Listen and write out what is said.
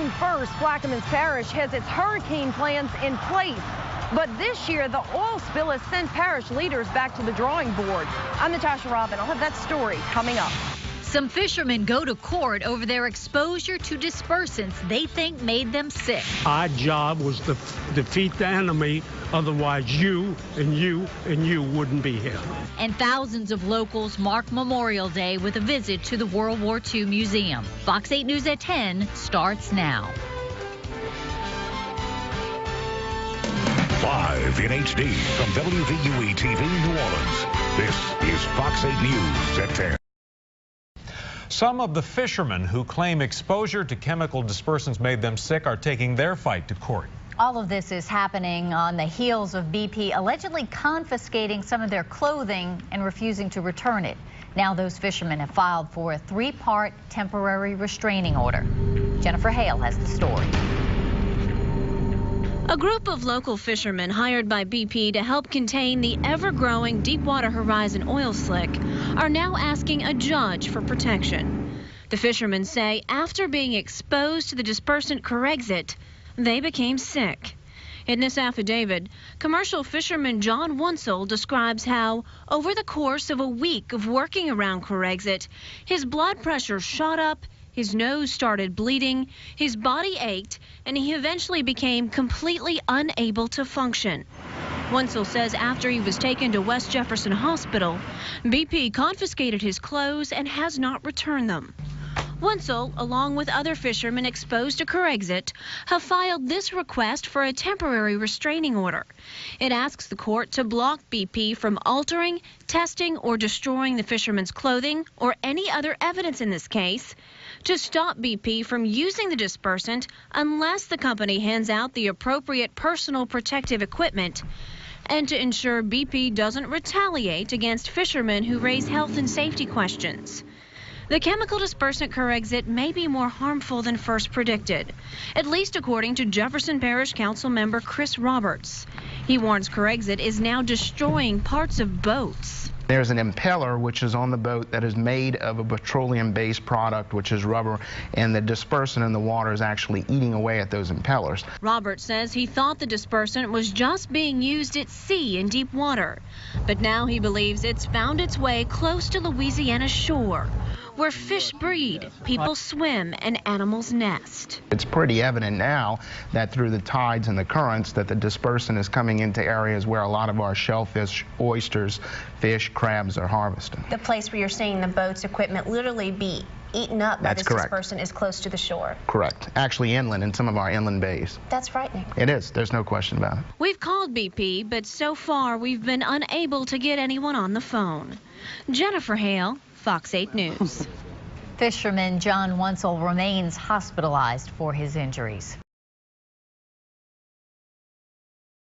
June 1st, Plaquemines Parish has its hurricane plans in place. But this year, the oil spill has sent parish leaders back to the drawing board. I'm Natasha Robin. I'll have that story coming up. Some fishermen go to court over their exposure to dispersants they think made them sick. Our job was to defeat the enemy. Otherwise, you and you and you wouldn't be here. And thousands of locals mark Memorial Day with a visit to the World War II Museum. Fox 8 News at 10 starts now. Live in HD from WVUE TV New Orleans, this is Fox 8 News at 10. Some of the fishermen who claim exposure to chemical dispersants made them sick are taking their fight to court. All of this is happening on the heels of BP allegedly confiscating some of their clothing and refusing to return it. Now those fishermen have filed for a 3-part temporary restraining order. Jennifer Hale has the story. A group of local fishermen hired by BP to help contain the ever-growing Deepwater Horizon oil slick are now asking a judge for protection. The fishermen say after being exposed to the dispersant Corexit, they became sick. In this affidavit, commercial fisherman John Wunsel describes how, over the course of a week of working around Corexit, his blood pressure shot up, his nose started bleeding, his body ached, and he eventually became completely unable to function. Wunsel says after he was taken to West Jefferson Hospital, BP confiscated his clothes and has not returned them. Wunsel, along with other fishermen exposed to Corexit, have filed this request for a temporary restraining order. It asks the court to block BP from altering, testing, or destroying the fishermen's clothing or any other evidence in this case, to stop BP from using the dispersant unless the company hands out the appropriate personal protective equipment, and to ensure BP doesn't retaliate against fishermen who raise health and safety questions. The chemical dispersant Corexit may be more harmful than first predicted, at least according to Jefferson Parish Council member Chris Roberts. He warns Corexit is now destroying parts of boats. There's an impeller which is on the boat that is made of a petroleum-based product, which is rubber, and the dispersant in the water is actually eating away at those impellers. Roberts says he thought the dispersant was just being used at sea in deep water, but now he believes it's found its way close to Louisiana's shore, where fish breed, people swim, and animals nest. It's pretty evident now that through the tides and the currents that the dispersant is coming into areas where a lot of our shellfish, oysters, fish, crabs are harvested. The place where you're seeing the boat's equipment literally be eaten up by this dispersant is close to the shore. Correct. Actually inland in some of our inland bays. That's frightening. It is. There's no question about it. We've called BP, but so far we've been unable to get anyone on the phone. Jennifer Hale, Fox 8 News. Fisherman John Wunsel remains hospitalized for his injuries.